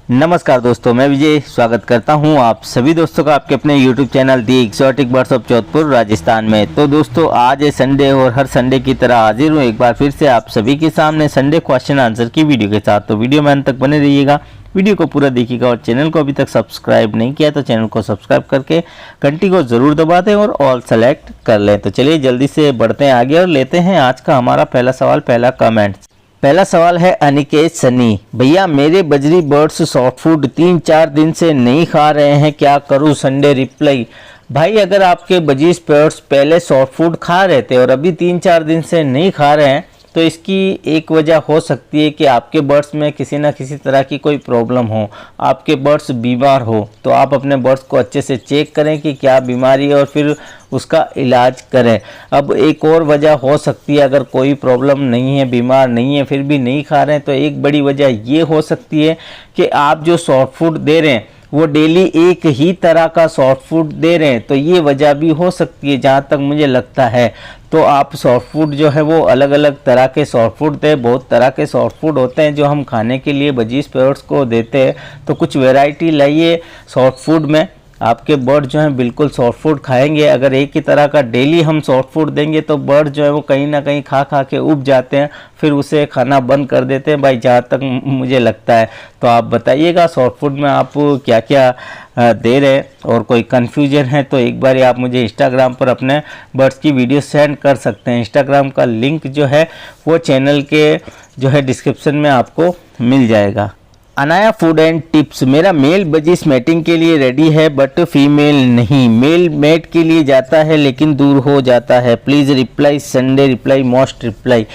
नमस्कार दोस्तों, मैं विजय स्वागत करता हूं आप सभी दोस्तों का आपके अपने YouTube channel the exotic birds of Jodhpur Rajasthan में। तो दोस्तों आज है संडे और हर संडे की तरह हाजिर हूं एक बार फिर से आप सभी के सामने संडे क्वेश्चन आंसर की वीडियो के साथ। तो वीडियो में अंत तक बने रहिएगा, वीडियो को पूरा देखिएगा और चैनल को अभी तक सब्सक्राइब नहीं किया तो चैनल को सब्सक्राइब करके घंटी को ज़रूर दबा दें और ऑल सेलेक्ट कर लें। तो चलिए जल्दी से बढ़ते हैं आगे और लेते हैं आज का हमारा पहला सवाल, पहला कमेंट। पहला सवाल है अनिकेत सनी, भैया मेरे बजरी बर्ड्स सॉफ्ट फूड 3-4 दिन से नहीं खा रहे हैं, क्या करूं? Sunday reply. भाई अगर आपके बजीज बर्ड्स पहले सॉफ्ट फूड खा रहे थे और अभी 3-4 दिन से नहीं खा रहे हैं तो इसकी एक वजह हो सकती है कि आपके बर्ड्स में किसी न किसी तरह की कोई प्रॉब्लम हो, आपके बर्ड्स बीमार हो। तो आप अपने बर्ड्स को अच्छे से चेक करें कि क्या बीमारी है और फिर उसका इलाज करें। अब एक और वजह हो सकती है, अगर कोई प्रॉब्लम नहीं है, बीमार नहीं है, फिर भी नहीं खा रहे हैं तो एक बड़ी वजह ये हो सकती है कि आप जो सॉफ्ट फूड दे रहे हैं वो डेली एक ही तरह का सॉफ्ट फूड दे रहे हैं। तो ये वजह भी हो सकती है जहाँ तक मुझे लगता है। तो आप सॉफ्ट फूड जो है वो अलग अलग तरह के सॉफ्ट फूड दें। बहुत तरह के सॉफ्ट फूड होते हैं जो हम खाने के लिए बजीज पैरट्स को देते हैं। तो कुछ वैरायटी लाइए सॉफ्ट फूड में, आपके बर्ड जो हैं बिल्कुल सॉफ्ट फूड खाएंगे। अगर एक ही तरह का डेली हम सॉफ्ट फूड देंगे तो बर्ड जो है वो कहीं ना कहीं खा खा के उब जाते हैं, फिर उसे खाना बंद कर देते हैं भाई, जहाँ तक मुझे लगता है। तो आप बताइएगा सॉफ्ट फूड में आप क्या क्या दे रहे हैं और कोई कन्फ्यूजन है तो एक बार आप मुझे इंस्टाग्राम पर अपने बर्ड्स की वीडियो सेंड कर सकते हैं। इंस्टाग्राम का लिंक जो है वो चैनल के जो है डिस्क्रिप्शन में आपको मिल जाएगा। अनाया फूड एंड टिप्स, मेरा मेल बजीज मैटिंग के लिए रेडी है बट फीमेल नहीं, मेल मेट के लिए जाता है लेकिन दूर हो जाता है, please reply, Sunday reply, most reply.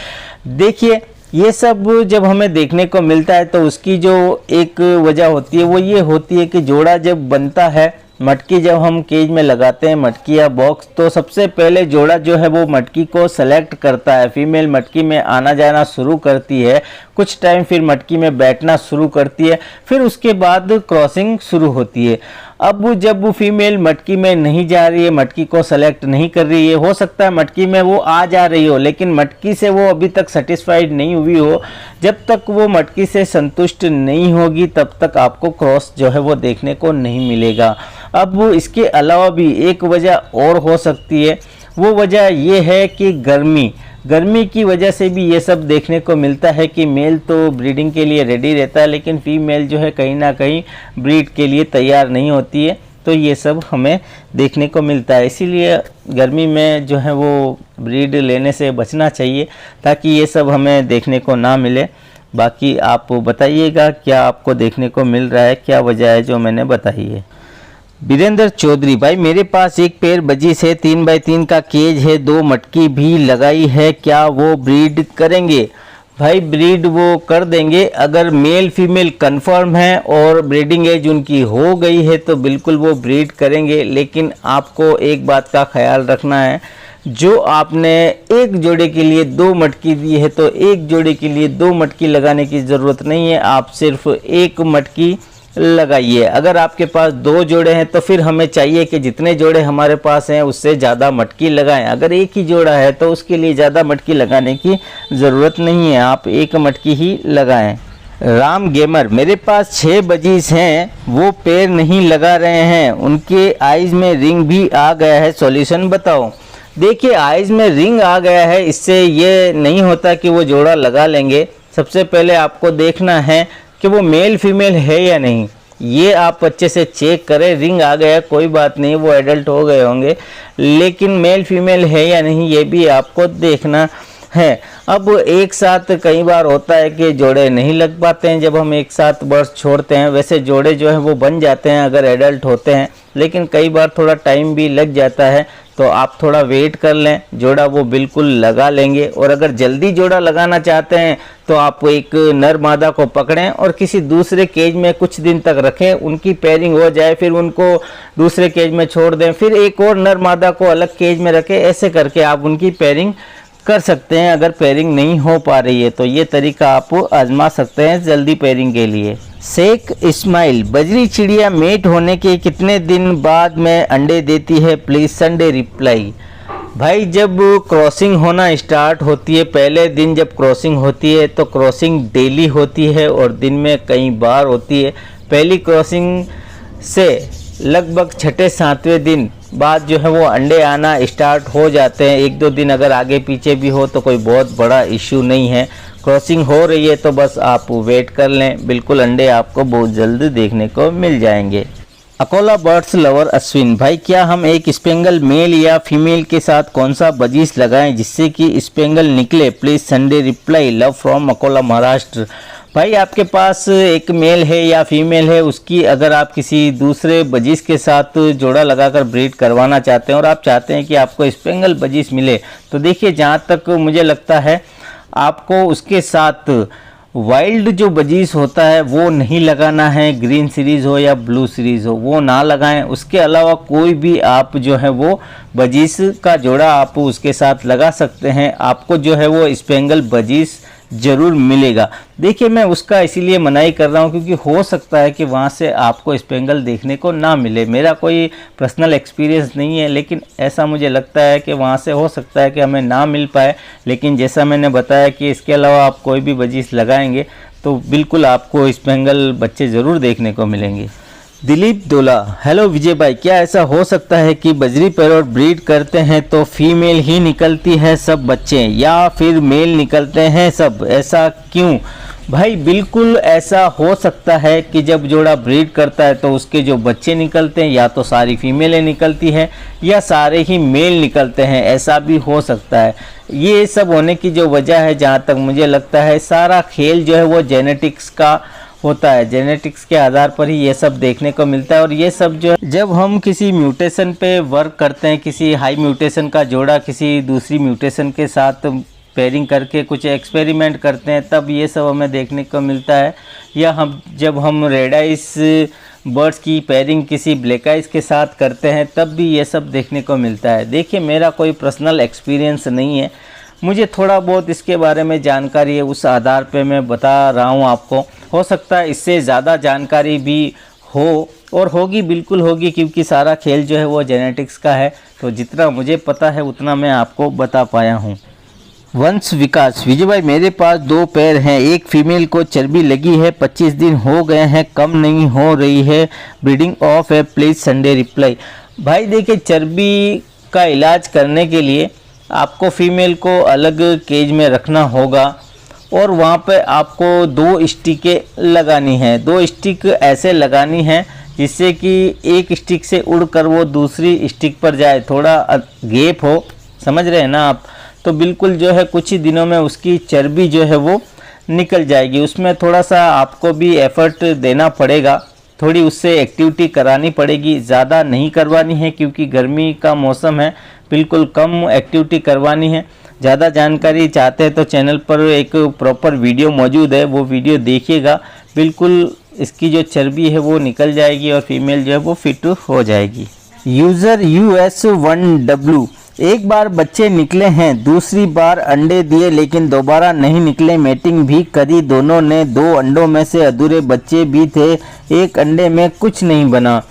देखिए ये सब जब हमें देखने को मिलता है तो उसकी जो एक वजह होती है वो ये होती है कि जोड़ा जब बनता है, मटकी जब हम केज में लगाते हैं, मटकी या बॉक्स, तो सबसे पहले जोड़ा जो है वो मटकी को सेलेक्ट करता है। फीमेल मटकी में आना जाना शुरू करती है, कुछ टाइम फिर मटकी में बैठना शुरू करती है, फिर उसके बाद क्रॉसिंग शुरू होती है। अब जब वो फीमेल मटकी में नहीं जा रही है, मटकी को सेलेक्ट नहीं कर रही है, हो सकता है मटकी में वो आ जा रही हो लेकिन मटकी से वो अभी तक सेटिस्फाइड नहीं हुई हो। जब तक वो मटकी से संतुष्ट नहीं होगी तब तक आपको क्रॉस जो है वो देखने को नहीं मिलेगा। अब इसके अलावा भी एक वजह और हो सकती है, वो वजह ये है कि गर्मी की वजह से भी ये सब देखने को मिलता है कि मेल तो ब्रीडिंग के लिए रेडी रहता है लेकिन फीमेल जो है कहीं ना कहीं ब्रीड के लिए तैयार नहीं होती है। तो ये सब हमें देखने को मिलता है, इसीलिए गर्मी में जो है वो ब्रीड लेने से बचना चाहिए ताकि ये सब हमें देखने को ना मिले। बाकी आप बताइएगा क्या आपको देखने को मिल रहा है, क्या वजह है जो मैंने बताई है। वीरेंद्र चौधरी, भाई मेरे पास एक पेयर बजीज है, 3x3 का केज है, 2 मटकी भी लगाई है, क्या वो ब्रीड करेंगे? भाई ब्रीड वो कर देंगे, अगर मेल फीमेल कंफर्म है और ब्रीडिंग एज उनकी हो गई है तो बिल्कुल वो ब्रीड करेंगे। लेकिन आपको एक बात का ख्याल रखना है, जो आपने एक जोड़े के लिए 2 मटकी दी है तो एक जोड़े के लिए 2 मटकी लगाने की ज़रूरत नहीं है, आप सिर्फ 1 मटकी लगाइए। अगर आपके पास 2 जोड़े हैं तो फिर हमें चाहिए कि जितने जोड़े हमारे पास हैं उससे ज़्यादा मटकी लगाएं। अगर एक ही जोड़ा है तो उसके लिए ज़्यादा मटकी लगाने की ज़रूरत नहीं है, आप 1 मटकी ही लगाएं। राम गेमर, मेरे पास 6 बजीज हैं, वो पैर नहीं लगा रहे हैं, उनके आइज़ में रिंग भी आ गया है, सॉल्यूशन बताओ। देखिए आइज़ में रिंग आ गया है, इससे ये नहीं होता कि वो जोड़ा लगा लेंगे। सबसे पहले आपको देखना है कि वो मेल फीमेल है या नहीं, ये आप अच्छे से चेक करें। रिंग आ गया कोई बात नहीं, वो एडल्ट हो गए होंगे, लेकिन मेल फीमेल है या नहीं ये भी आपको देखना है। अब एक साथ कई बार होता है कि जोड़े नहीं लग पाते हैं जब हम एक साथ बर्ड्स छोड़ते हैं, वैसे जोड़े जो है वो बन जाते हैं अगर एडल्ट होते हैं, लेकिन कई बार थोड़ा टाइम भी लग जाता है। तो आप थोड़ा वेट कर लें, जोड़ा वो बिल्कुल लगा लेंगे। और अगर जल्दी जोड़ा लगाना चाहते हैं तो आप एक नर मादा को पकड़ें और किसी दूसरे केज में कुछ दिन तक रखें, उनकी पेयरिंग हो जाए, फिर उनको दूसरे केज में छोड़ दें, फिर एक और नर मादा को अलग केज में रखें। ऐसे करके आप उनकी पेयरिंग कर सकते हैं। अगर पेयरिंग नहीं हो पा रही है तो ये तरीका आप आजमा सकते हैं जल्दी पेयरिंग के लिए। शेख इस्माइल, बजरी चिड़िया मेट होने के कितने दिन बाद में अंडे देती है, प्लीज़ संडे रिप्लाई। भाई जब क्रॉसिंग होना स्टार्ट होती है, पहले दिन जब क्रॉसिंग होती है तो क्रॉसिंग डेली होती है और दिन में कई बार होती है। पहली क्रॉसिंग से लगभग छठे सातवें दिन बाद जो है वो अंडे आना स्टार्ट हो जाते हैं। 1-2 दिन अगर आगे पीछे भी हो तो कोई बहुत बड़ा इश्यू नहीं है। क्रॉसिंग हो रही है तो बस आप वेट कर लें, बिल्कुल अंडे आपको बहुत जल्द देखने को मिल जाएंगे। अकोला बर्ड्स लवर अश्विन भाई, क्या हम एक स्पेंगल मेल या फीमेल के साथ कौन सा बजीस लगाएं जिससे कि स्पेंगल निकले? Please Sunday reply, love from Akola Maharashtra. भाई आपके पास एक मेल है या फीमेल है, उसकी अगर आप किसी दूसरे बजीस के साथ जोड़ा लगाकर ब्रीड करवाना चाहते हैं और आप चाहते हैं कि आपको स्पेंगल बजीस मिले, तो देखिए जहाँ तक मुझे लगता है आपको उसके साथ वाइल्ड जो बजीस होता है वो नहीं लगाना है। ग्रीन सीरीज़ हो या ब्लू सीरीज़ हो वो ना लगाएं। उसके अलावा कोई भी आप जो है वो बजीस का जोड़ा आप उसके साथ लगा सकते हैं, आपको जो है वो स्पेंगल बजीस ज़रूर मिलेगा। देखिए मैं उसका इसीलिए मनाही कर रहा हूँ क्योंकि हो सकता है कि वहाँ से आपको स्पेंगल देखने को ना मिले। मेरा कोई पर्सनल एक्सपीरियंस नहीं है, लेकिन ऐसा मुझे लगता है कि वहाँ से हो सकता है कि हमें ना मिल पाए। लेकिन जैसा मैंने बताया कि इसके अलावा आप कोई भी बजीस लगाएंगे तो बिल्कुल आपको स्पेंगल बच्चे ज़रूर देखने को मिलेंगे। दिलीप दोला, हेलो विजय भाई, क्या ऐसा हो सकता है कि बजरी पैरोट ब्रीड करते हैं तो फीमेल ही निकलती है सब बच्चे, या फिर मेल निकलते हैं सब, ऐसा क्यों? भाई बिल्कुल ऐसा हो सकता है कि जब जोड़ा ब्रीड करता है तो उसके जो बच्चे निकलते हैं या तो सारी फीमेलें निकलती हैं या सारे ही मेल निकलते हैं, ऐसा भी हो सकता है। ये सब होने की जो वजह है, जहाँ तक मुझे लगता है, सारा खेल जो है वो जेनेटिक्स का होता है। जेनेटिक्स के आधार पर ही ये सब देखने को मिलता है। और ये सब जो है जब हम किसी म्यूटेशन पे वर्क करते हैं, किसी हाई म्यूटेशन का जोड़ा किसी दूसरी म्यूटेशन के साथ पेयरिंग करके कुछ एक्सपेरिमेंट करते हैं, तब ये सब हमें देखने को मिलता है। या जब हम रेड आइस बर्ड्स की पेयरिंग किसी ब्लैक आइस के साथ करते हैं, तब भी ये सब देखने को मिलता है। देखिए मेरा कोई पर्सनल एक्सपीरियंस नहीं है, मुझे थोड़ा बहुत इसके बारे में जानकारी है, उस आधार पे मैं बता रहा हूँ आपको। हो सकता है इससे ज़्यादा जानकारी भी हो, और होगी, बिल्कुल होगी, क्योंकि सारा खेल जो है वो जेनेटिक्स का है। तो जितना मुझे पता है उतना मैं आपको बता पाया हूँ। वंश विकास, विजय भाई मेरे पास 2 पैर हैं, एक फीमेल को चर्बी लगी है, 25 दिन हो गए हैं, कम नहीं हो रही है, ब्रीडिंग ऑफ है, प्लीज़ संडे रिप्लाई। भाई देखिए चर्बी का इलाज करने के लिए आपको फीमेल को अलग केज में रखना होगा और वहाँ पे आपको 2 स्टिकें लगानी है। 2 स्टिक ऐसे लगानी है जिससे कि एक स्टिक से उड़कर वो दूसरी स्टिक पर जाए, थोड़ा गैप हो, समझ रहे हैं ना आप? तो बिल्कुल जो है कुछ ही दिनों में उसकी चर्बी जो है वो निकल जाएगी। उसमें थोड़ा सा आपको भी एफर्ट देना पड़ेगा, थोड़ी उससे एक्टिविटी करानी पड़ेगी, ज़्यादा नहीं करवानी है क्योंकि गर्मी का मौसम है, बिल्कुल कम एक्टिविटी करवानी है। ज़्यादा जानकारी चाहते हैं तो चैनल पर एक प्रॉपर वीडियो मौजूद है, वो वीडियो देखिएगा, बिल्कुल इसकी जो चर्बी है वो निकल जाएगी और फीमेल जो है वो फिट हो जाएगी। यूज़र US1W, एक बार बच्चे निकले हैं, दूसरी बार अंडे दिए लेकिन दोबारा नहीं निकले, मैटिंग भी करी दोनों ने, 2 अंडों में से अधूरे बच्चे भी थे, एक अंडे में कुछ नहीं बना।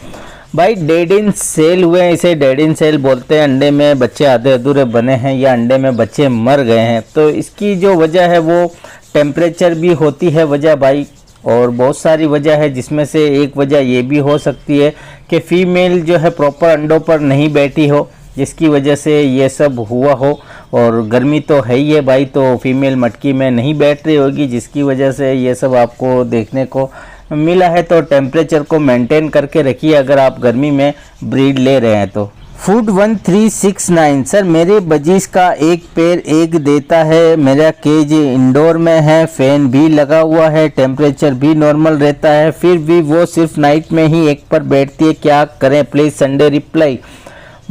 भाई डेड इन सेल हुए हैं, इसे डेड इन सेल बोलते हैं। अंडे में बच्चे आधे अधूरे बने हैं या अंडे में बच्चे मर गए हैं। तो इसकी जो वजह है वो टेम्परेचर भी होती है वजह भाई, और बहुत सारी वजह है, जिसमें से एक वजह ये भी हो सकती है कि फीमेल जो है प्रॉपर अंडों पर नहीं बैठी हो, जिसकी वजह से ये सब हुआ हो। और गर्मी तो है ही है भाई, तो फीमेल मटकी में नहीं बैठ रही होगी, जिसकी वजह से ये सब आपको देखने को मिला है। तो टेम्परेचर को मेंटेन करके रखिए अगर आप गर्मी में ब्रीड ले रहे हैं तो। फूड 1369, सर मेरे बजीज का एक पैर एग देता है, मेरा केज इंडोर में है, फैन भी लगा हुआ है, टेम्परेचर भी नॉर्मल रहता है, फिर भी वो सिर्फ नाइट में ही एक पर बैठती है, क्या करें? Please Sunday reply.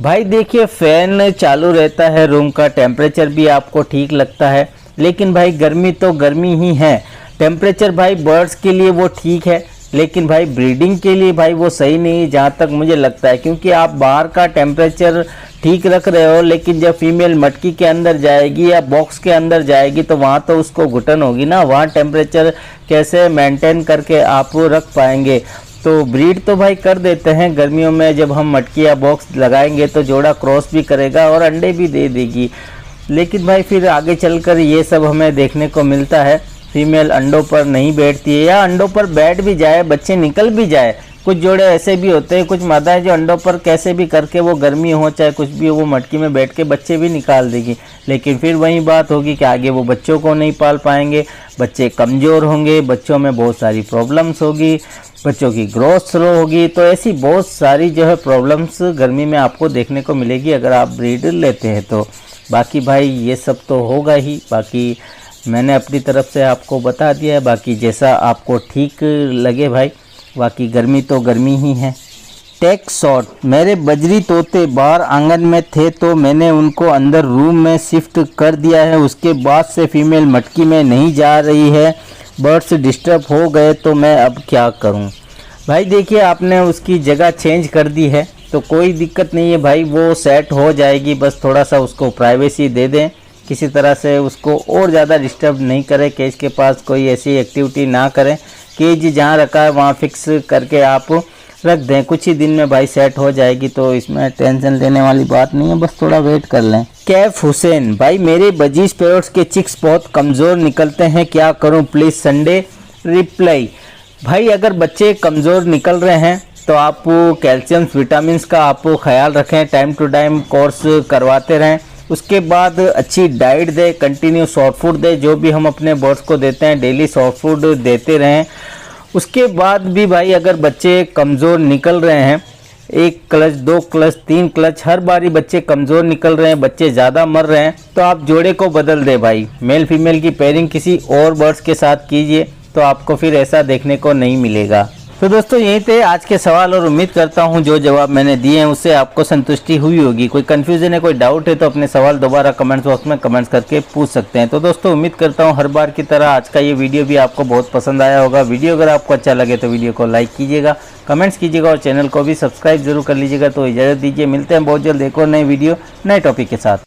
भाई देखिए फ़ैन चालू रहता है, रूम का टेम्परेचर भी आपको ठीक लगता है, लेकिन भाई गर्मी तो गर्मी ही है। टेम्परेचर भाई बर्ड्स के लिए वो ठीक है, लेकिन भाई ब्रीडिंग के लिए भाई वो सही नहीं है जहाँ तक मुझे लगता है, क्योंकि आप बाहर का टेम्परेचर ठीक रख रहे हो, लेकिन जब फीमेल मटकी के अंदर जाएगी या बॉक्स के अंदर जाएगी तो वहाँ तो उसको घुटन होगी ना, वहाँ टेम्परेचर कैसे मेंटेन करके आप रख पाएंगे? तो ब्रीड तो भाई कर देते हैं गर्मियों में, जब हम मटकी या बॉक्स लगाएंगे तो जोड़ा क्रॉस भी करेगा और अंडे भी दे देगी, लेकिन भाई फिर आगे चलकर ये सब हमें देखने को मिलता है। फीमेल अंडों पर नहीं बैठती है, या अंडों पर बैठ भी जाए, बच्चे निकल भी जाए। कुछ जोड़े ऐसे भी होते हैं, कुछ मादाएं जो अंडों पर कैसे भी करके, वो गर्मी हो चाहे कुछ भी हो, वो मटकी में बैठ के बच्चे भी निकाल देगी। लेकिन फिर वही बात होगी कि आगे वो बच्चों को नहीं पाल पाएंगे, बच्चे कमज़ोर होंगे, बच्चों में बहुत सारी प्रॉब्लम्स होगी, बच्चों की ग्रोथ स्लो होगी। तो ऐसी बहुत सारी जो है प्रॉब्लम्स गर्मी में आपको देखने को मिलेगी अगर आप ब्रीड लेते हैं तो। बाकी भाई ये सब तो होगा ही, बाकी मैंने अपनी तरफ से आपको बता दिया है, बाकी जैसा आपको ठीक लगे भाई। बाकी गर्मी तो गर्मी ही है। टेक शॉट, मेरे बजरी तोते बाहर आंगन में थे तो मैंने उनको अंदर रूम में शिफ्ट कर दिया है। उसके बाद से फीमेल मटकी में नहीं जा रही है, बर्ड्स डिस्टर्ब हो गए तो मैं अब क्या करूं? भाई देखिए, आपने उसकी जगह चेंज कर दी है तो कोई दिक्कत नहीं है भाई, वो सेट हो जाएगी। बस थोड़ा सा उसको प्राइवेसी दे दें, किसी तरह से उसको और ज़्यादा डिस्टर्ब नहीं करें, केज के पास कोई ऐसी एक्टिविटी ना करें। केज जहाँ रखा है वहाँ फिक्स करके आप रख दें, कुछ ही दिन में भाई सेट हो जाएगी, तो इसमें टेंशन लेने वाली बात नहीं है, बस थोड़ा वेट कर लें। कैफ हुसैन, भाई मेरे बजीज पैरोट्स के चिक्स बहुत कमज़ोर निकलते हैं, क्या करूं प्लीज़ संडे रिप्लाई। भाई अगर बच्चे कमज़ोर निकल रहे हैं तो आप कैल्शियम विटामिन का आप ख्याल रखें, टाइम टू टाइम कोर्स करवाते रहें। उसके बाद अच्छी डाइट दें, कंटिन्यू सॉफ्ट फूड दें, जो भी हम अपने बर्ड्स को देते हैं डेली सॉफ्ट फूड देते रहें। उसके बाद भी भाई अगर बच्चे कमज़ोर निकल रहे हैं, 1 क्लच 2 क्लच 3 क्लच हर बारी बच्चे कमज़ोर निकल रहे हैं, बच्चे ज़्यादा मर रहे हैं, तो आप जोड़े को बदल दें भाई। मेल फीमेल की पेयरिंग किसी और बर्ड्स के साथ कीजिए, तो आपको फिर ऐसा देखने को नहीं मिलेगा। तो दोस्तों यही थे आज के सवाल, और उम्मीद करता हूं जो जवाब मैंने दिए हैं उससे आपको संतुष्टि हुई होगी। कोई कन्फ्यूजन है, कोई डाउट है तो अपने सवाल दोबारा कमेंट्स बॉक्स में कमेंट्स करके पूछ सकते हैं। तो दोस्तों उम्मीद करता हूं हर बार की तरह आज का ये वीडियो भी आपको बहुत पसंद आया होगा। वीडियो अगर आपको अच्छा लगे तो वीडियो को लाइक कीजिएगा, कमेंट्स कीजिएगा और चैनल को भी सब्सक्राइब जरूर कर लीजिएगा। तो इजाज़त दीजिए, मिलते हैं बहुत जल्द एक और नई वीडियो नए टॉपिक के साथ।